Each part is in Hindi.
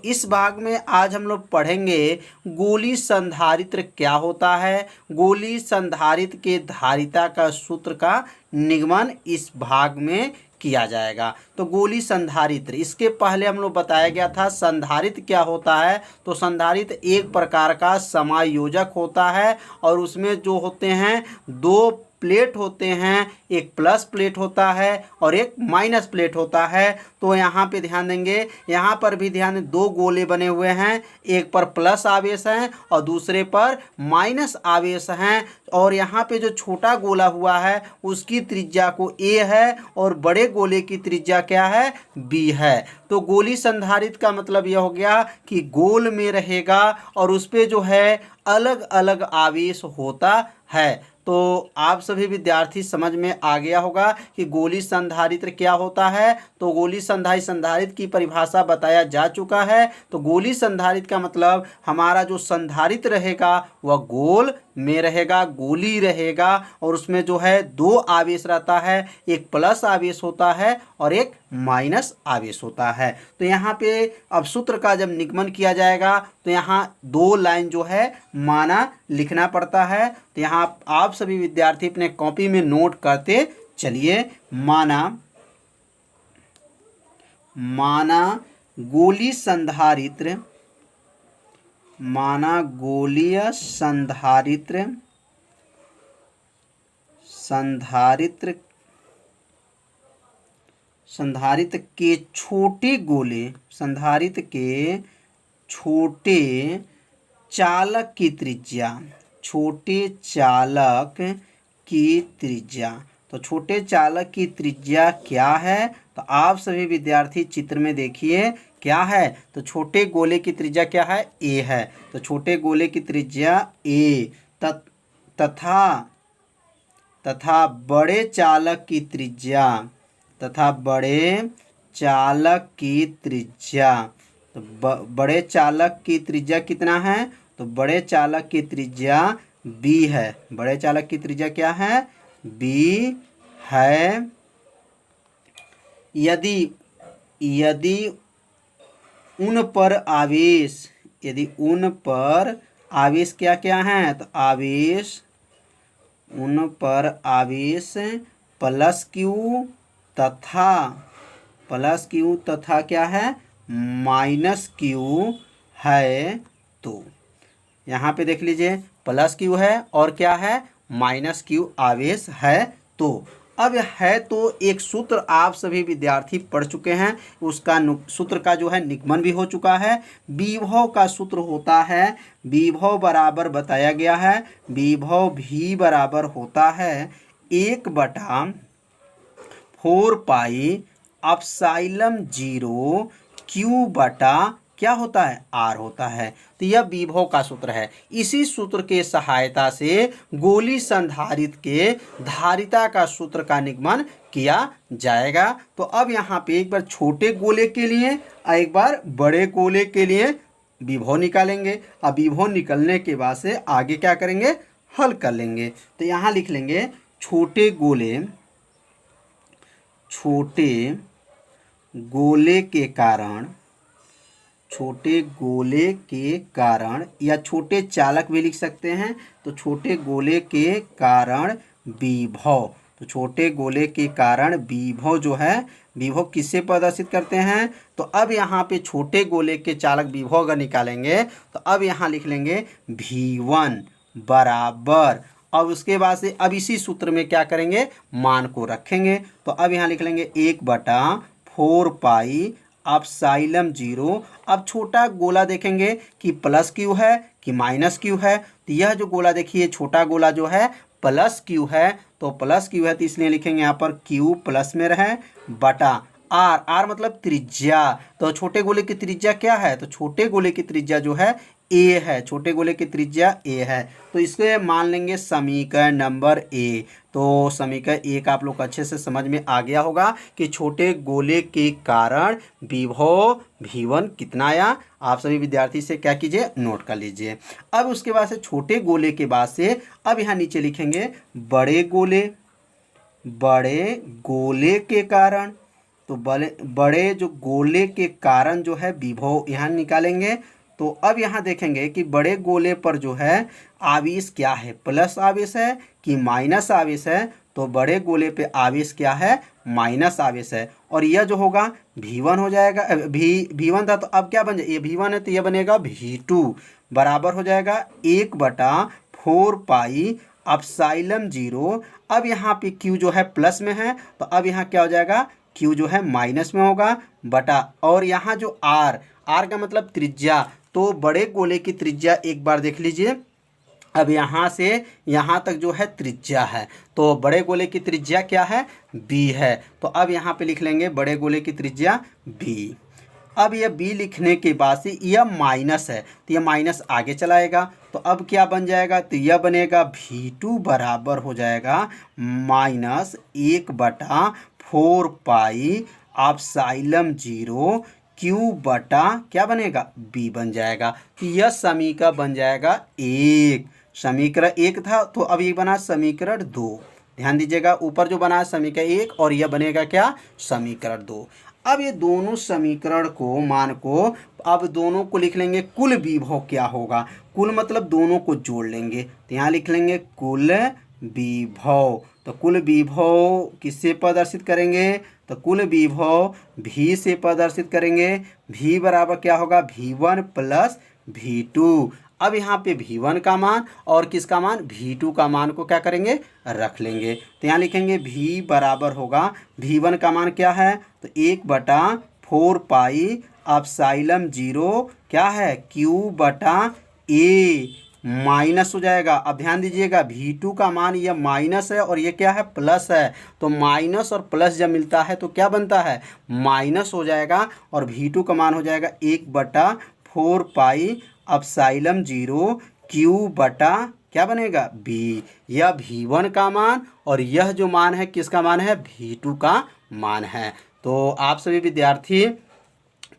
इस भाग में आज हम लोग पढ़ेंगे गोली संधारित्र क्या होता है, गोली संधारित्र के धारिता का सूत्र का निगमन इस भाग में किया जाएगा। तो गोली संधारित्र, इसके पहले हम लोग बताया गया था संधारित्र क्या होता है। तो संधारित्र एक प्रकार का समायोजक होता है और उसमें जो होते हैं दो प्लेट होते हैं, एक प्लस प्लेट होता है और एक माइनस प्लेट होता है। तो यहाँ पे ध्यान देंगे, यहाँ पर भी ध्यान, दो गोले बने हुए हैं, एक पर प्लस आवेश है और दूसरे पर माइनस आवेश हैं। और यहाँ पे जो छोटा गोला हुआ है उसकी त्रिज्या को ए है और बड़े गोले की त्रिज्या क्या है, बी है। तो गोली संधारित्र का मतलब यह हो गया कि गोल में रहेगा और उस पे जो है अलग अलग आवेश होता है। तो आप सभी विद्यार्थी समझ में आ गया होगा कि गोली संधारित्र क्या होता है। तो गोली संधारित्र की परिभाषा बताया जा चुका है। तो गोली संधारित्र का मतलब हमारा जो संधारित्र रहेगा वह गोल में रहेगा, गोली रहेगा और उसमें जो है दो आवेश रहता है, एक प्लस आवेश होता है और एक माइनस आवेश होता है। तो यहाँ पे अब सूत्र का जब निगमन किया जाएगा तो यहाँ दो लाइन जो है माना लिखना पड़ता है। तो यहाँ आप सभी विद्यार्थी अपने कॉपी में नोट करते चलिए। माना गोली संधारित्र, माना गोलीय संधारित्र, संधारित्र के छोटे गोले, संधारित्र के छोटे चालक की त्रिज्या, छोटे चालक की त्रिज्या। तो छोटे चालक की त्रिज्या क्या है, तो आप सभी विद्यार्थी चित्र में देखिए क्या है। तो छोटे गोले की त्रिज्या क्या है, ए है। तो छोटे गोले की त्रिज्या ए तथा बड़े चालक की त्रिज्या, तथा बड़े चालक की त्रिज्या। तो बड़े चालक की त्रिज्या कितना है, तो बड़े चालक की त्रिज्या बी है। बड़े चालक की त्रिज्या क्या है, बी है। यदि उन पर आवेश, यदि उन पर आवेश क्या क्या है, तो आवेश, उन पर आवेश प्लस क्यू तथा क्या है, माइनस क्यू है। तो यहाँ पे देख लीजिए प्लस क्यू है और क्या है, माइनस क्यू आवेश है। तो अब है तो एक सूत्र आप सभी विद्यार्थी पढ़ चुके हैं, उसका सूत्र का जो है निगमन भी हो चुका है। विभव का सूत्र होता है, विभव बराबर बताया गया है, विभव भी बराबर होता है 1/4 पाई एप्सिलॉन 0 क्यू बटा क्या होता है, आर होता है। तो यह विभव का सूत्र है। इसी सूत्र के सहायता से गोली संधारित्र के धारिता का सूत्र का निगमन किया जाएगा। तो अब यहाँ पे एक बार छोटे गोले के लिए और एक बार बड़े गोले के लिए विभव निकालेंगे। अब विभव निकलने के बाद से आगे क्या करेंगे, हल कर लेंगे। तो यहाँ लिख लेंगे छोटे गोले के कारण, छोटे गोले के कारण या छोटे चालक भी लिख सकते हैं। तो छोटे गोले के कारण विभव, तो छोटे गोले के कारण विभव जो है, विभव किससे प्रदर्शित करते हैं। तो अब यहाँ पे छोटे गोले के चालक विभव अगर निकालेंगे तो अब यहाँ लिख लेंगे V1 बराबर, अब उसके बाद से अब इसी सूत्र में क्या करेंगे, मान को रखेंगे। तो अब यहाँ लिख लेंगे 1/4 पाई एप्सिलॉन 0। अब छोटा गोला देखेंगे कि प्लस क्यू है कि माइनस क्यू है। तो यह जो गोला देखिए छोटा गोला जो है प्लस क्यू है, तो प्लस क्यू है तो इसलिए लिखेंगे यहाँ पर क्यू प्लस में रहे बटा आर, आर मतलब त्रिज्या। तो छोटे गोले की त्रिज्या क्या है, तो छोटे गोले की त्रिज्या जो है ए है, छोटे गोले की त्रिज्या ए है। तो इसके मान लेंगे समीकरण नंबर ए। तो समीकरण एक आप लोग अच्छे से समझ में आ गया होगा कि छोटे गोले के कारण विभव V1 कितना आया। आप सभी विद्यार्थी से क्या कीजिए, नोट कर लीजिए। अब उसके बाद से छोटे गोले के बाद से अब यहाँ नीचे लिखेंगे बड़े गोले के कारण, तो बड़े बड़े जो गोले के कारण जो है विभव यहाँ निकालेंगे। तो अब यहाँ देखेंगे कि बड़े गोले पर जो है आवेश क्या है, प्लस आवेश है कि माइनस आवेश है। तो बड़े गोले पे आवेश क्या है, माइनस आवेश है। और यह जो होगा V1 हो जाएगा, V1 था तो अब क्या बन जाए, ये V1 है तो यह बनेगा V2 बराबर हो जाएगा 1/4 पाई एप्सिलॉन 0। अब यहाँ पे Q जो है प्लस में है तो अब यहाँ क्या हो जाएगा, Q जो है माइनस में होगा बटा, और यहाँ जो R का मतलब त्रिज्या, तो बड़े गोले की त्रिज्या एक बार देख लीजिए। अब यहाँ से यहाँ तक जो है त्रिज्या है, तो बड़े गोले की त्रिज्या क्या है, b है। तो अब यहाँ पे लिख लेंगे बड़े गोले की त्रिज्या b। अब यह b लिखने के बाद से यह माइनस है तो यह माइनस आगे चलाएगा, तो अब क्या बन जाएगा, तो यह बनेगा V2 बराबर हो जाएगा -1/4 पाई एप्सिलॉन 0 Q बटा क्या बनेगा, b बन जाएगा। तो यह समीकरण बन जाएगा 1। समीकरण 1 था तो अब ये बना समीकरण 2। ध्यान दीजिएगा, ऊपर जो बना समीकरण 1 और यह बनेगा क्या, समीकरण 2। अब ये दोनों समीकरण को मान को अब दोनों को लिख लेंगे, कुल विभव क्या होगा, कुल मतलब दोनों को जोड़ लेंगे। तो यहाँ लिख लेंगे कुल विभव। तो कुल विभव किससे प्रदर्शित करेंगे, तो कुल विभव V से प्रदर्शित करेंगे। V बराबर क्या होगा, V1 प्लस V2। अब यहाँ पे V1 का मान और किसका मान, V2 का मान को क्या करेंगे, रख लेंगे। तो यहाँ लिखेंगे V बराबर होगा, V1 का मान क्या है, तो 1/4 पाई एप्सिलॉन 0 क्या है, Q बटा A माइनस हो जाएगा। अब ध्यान दीजिएगा V2 का मान यह माइनस है और ये क्या है, प्लस है। तो माइनस और प्लस जब मिलता है तो क्या बनता है, माइनस हो जाएगा, और V2 का मान हो जाएगा 1/4 पाई एप्सिलॉन 0 Q बटा क्या बनेगा, B। यह V1 का मान और यह जो मान है किसका मान है, V2 का मान है। तो आप सभी विद्यार्थी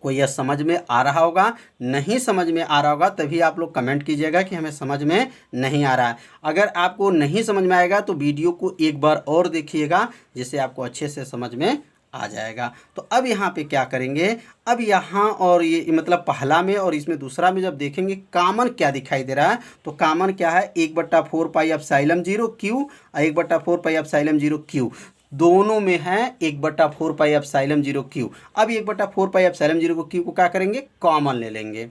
को यह समझ में आ रहा होगा, नहीं समझ में आ रहा होगा तभी आप लोग कमेंट कीजिएगा कि हमें समझ में नहीं आ रहा है। अगर आपको नहीं समझ में आएगा तो वीडियो को एक बार और देखिएगा, जिससे आपको अच्छे से समझ में आ जाएगा। तो अब यहाँ पे क्या करेंगे, अब यहाँ और ये मतलब पहला में और इसमें दूसरा में जब देखेंगे कॉमन क्या दिखाई दे रहा है, तो कॉमन क्या है, 1/4 pi epsilon 0 Q, 1/4 pi epsilon 0 Q दोनों में है 1/4 पाई एप्सिलॉन 0 Q। अब 1/4 पाई एप्सिलॉन 0 को Q को क्या करेंगे, कॉमन ले लेंगे।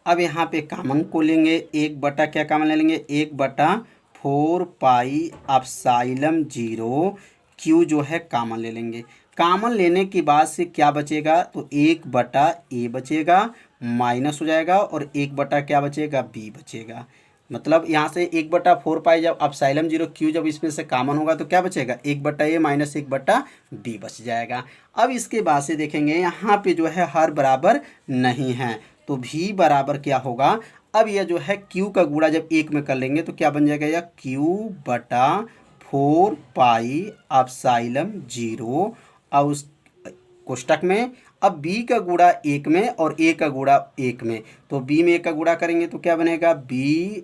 अब यहाँ पे कॉमन को लेंगे, 1 क्या कॉमन ले लेंगे, 1/4 पाई एप्सिलॉन 0 Q जो है कॉमन ले लेंगे। कॉमन लेने के बाद से क्या बचेगा, तो 1/A बचेगा, माइनस हो जाएगा, और 1 क्या बचेगा, B बचेगा। मतलब यहाँ से 1/4 पाई जब एप्सिलॉन 0 Q जब इसमें से कॉमन होगा तो क्या बचेगा, 1/A माइनस 1/B बच जाएगा। अब इसके बाद से देखेंगे यहाँ पे जो है हर बराबर नहीं है, तो V बराबर क्या होगा, अब यह जो है Q का गुणा जब 1 में कर लेंगे तो क्या बन जाएगा, यह Q/4 पाई एप्सिलॉन 0 और उस कोष्टक में। अब B का गुणा 1 में और A का गुणा 1 में, तो B में A का गुणा करेंगे तो क्या बनेगा, B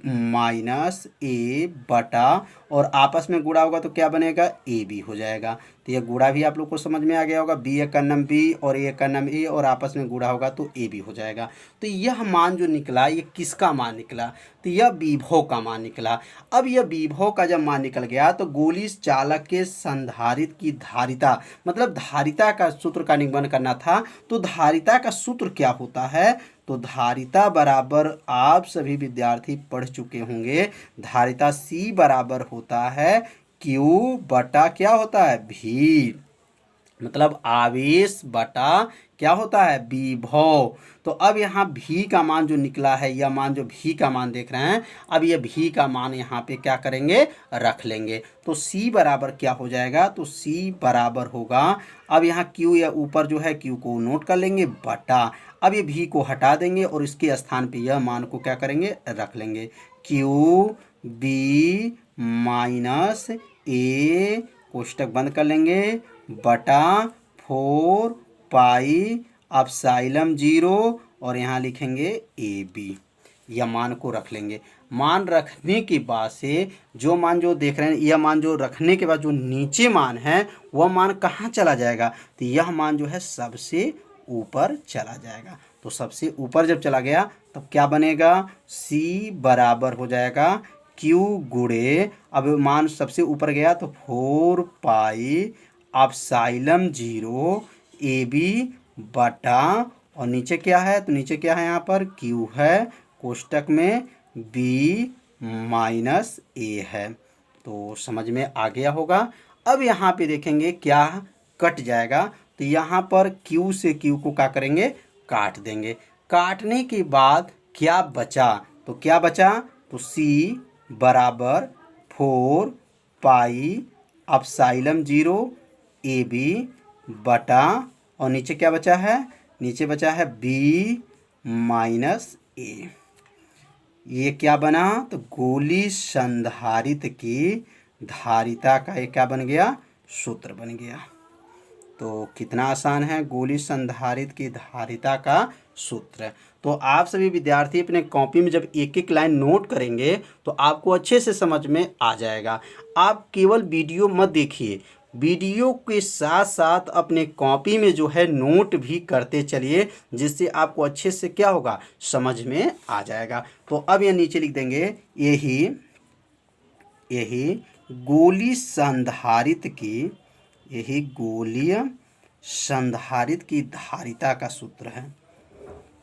माइनस A बटा, और आपस में गुणा होगा तो क्या बनेगा, AB हो जाएगा। तो यह गुणा भी आप लोग को समझ में आ गया होगा, B का नाम B और A का नाम A, और आपस में गुणा होगा तो AB हो जाएगा। तो यह मान जो निकला ये किसका मान निकला, तो यह विभव का मान निकला। अब यह विभव का जब मान निकल गया तो गोली चालक के संधारित्र की धारिता, मतलब धारिता का सूत्र का निगमन करना था। तो धारिता का सूत्र क्या होता है, तो धारिता बराबर आप सभी विद्यार्थी पढ़ चुके होंगे, धारिता C बराबर होता है Q बटा क्या होता है, V, मतलब आवेश बटा क्या होता है, विभव। तो अब यहाँ V का मान जो निकला है, यह मान जो V का मान देख रहे हैं, अब ये V का मान यहाँ पे क्या करेंगे, रख लेंगे। तो C बराबर क्या हो जाएगा, तो C बराबर होगा, अब यहाँ Q या ऊपर जो है Q को नोट कर लेंगे बटा, अब ये V को हटा देंगे और इसके स्थान पे यह मान को क्या करेंगे, रख लेंगे। QB माइनस A कोष्टक बंद कर लेंगे बटा 4 पाई एप्सिलॉन 0 और यहाँ लिखेंगे AB। यह मान को रख लेंगे। मान रखने के बाद से जो मान जो देख रहे हैं, यह मान जो रखने के बाद जो नीचे मान है वह मान कहाँ चला जाएगा, तो यह मान जो है सबसे ऊपर चला जाएगा। तो सबसे ऊपर जब चला गया तब क्या बनेगा, C बराबर हो जाएगा Q गुणे, अब मान सबसे ऊपर गया तो 4 पाई एप्सिलॉन 0 AB बटा, और नीचे क्या है, तो नीचे क्या है यहाँ पर Q है, कोष्टक में B माइनस A है। तो समझ में आ गया होगा। अब यहाँ पे देखेंगे क्या कट जाएगा, तो यहाँ पर Q से Q को क्या करेंगे, काट देंगे। काटने के बाद क्या बचा, तो क्या बचा, तो C बराबर 4 पाई एप्सिलॉन 0 AB बटा, और नीचे क्या बचा है, नीचे बचा है B माइनस A। ये क्या बना, तो गोली संधारित्र की धारिता का ये क्या बन गया, सूत्र बन गया। तो कितना आसान है, गोली संधारित्र की धारिता का सूत्र। तो आप सभी विद्यार्थी अपने कॉपी में जब एक एक लाइन नोट करेंगे तो आपको अच्छे से समझ में आ जाएगा। आप केवल वीडियो मत देखिए, वीडियो के साथ साथ अपने कॉपी में जो है नोट भी करते चलिए, जिससे आपको अच्छे से क्या होगा, समझ में आ जाएगा। तो अब ये नीचे लिख देंगे, यही गोली संधारित्र की, यही गोलीय संधारित्र की धारिता का सूत्र है।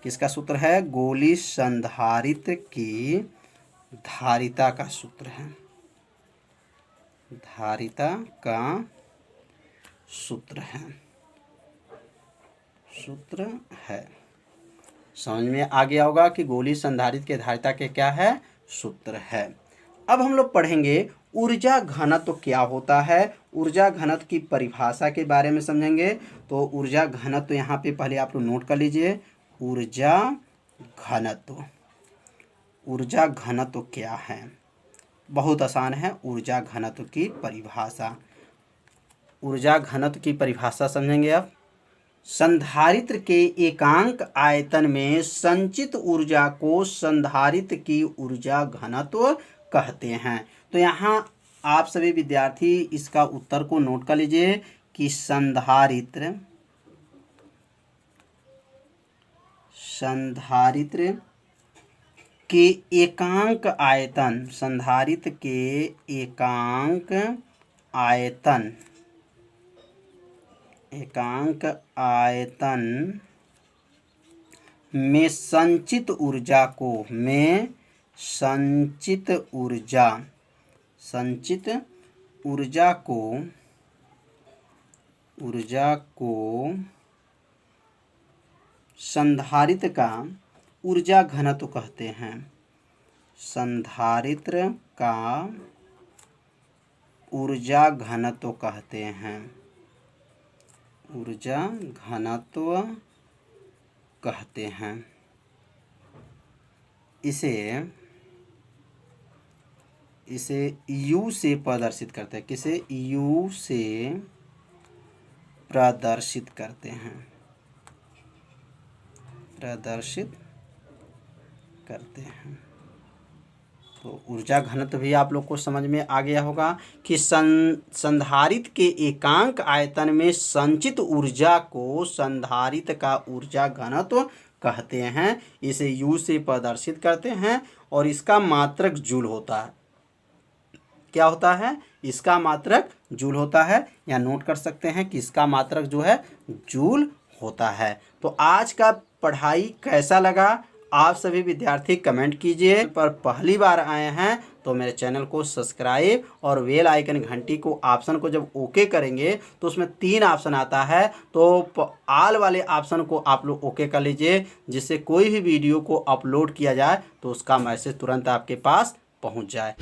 किसका सूत्र है, गोली संधारित्र की धारिता का सूत्र है, धारिता का सूत्र है। समझ में आ गया होगा कि गोली संधारित्र के धारिता के क्या है, सूत्र है। अब हम लोग पढ़ेंगे ऊर्जा घनत्व क्या होता है, ऊर्जा घनत्व की परिभाषा के बारे में समझेंगे। तो ऊर्जा घनत्व यहाँ पे पहले आप लोग नोट कर लीजिए, ऊर्जा घनत्व क्या है, बहुत आसान है। ऊर्जा घनत्व की परिभाषा, ऊर्जा घनत्व की परिभाषा समझेंगे आप। संधारित्र के एकांक आयतन में संचित ऊर्जा को संधारित्र की ऊर्जा घनत्व कहते हैं। तो यहाँ आप सभी विद्यार्थी इसका उत्तर को नोट कर लीजिए कि संधारित्र के एकांक आयतन, संधारित्र के एकांक आयतन में संचित ऊर्जा को संधारित्र का ऊर्जा घनत्व कहते हैं। संधारित्र का ऊर्जा घनत्व कहते हैं, ऊर्जा घनत्व कहते हैं। इसे U से प्रदर्शित करते हैं। किसे U से प्रदर्शित करते हैं, तो ऊर्जा घनत्व भी आप लोग को समझ में आ गया होगा कि संधारित्र के एकांक आयतन में संचित ऊर्जा को संधारित्र का ऊर्जा घनत्व कहते हैं। इसे U से प्रदर्शित करते हैं और इसका मात्रक जूल होता है। क्या होता है, इसका मात्रक जूल होता है, या नोट कर सकते हैं कि इसका मात्रक जो है जूल होता है। तो आज का पढ़ाई कैसा लगा, आप सभी विद्यार्थी कमेंट कीजिए। पर पहली बार आए हैं तो मेरे चैनल को सब्सक्राइब और बेल आइकन घंटी को ऑप्शन को जब ओके करेंगे तो उसमें 3 ऑप्शन आता है, तो आल वाले ऑप्शन को आप लोग ओके कर लीजिए, जिससे कोई भी वीडियो को अपलोड किया जाए तो उसका मैसेज तुरंत आपके पास पहुंच जाए।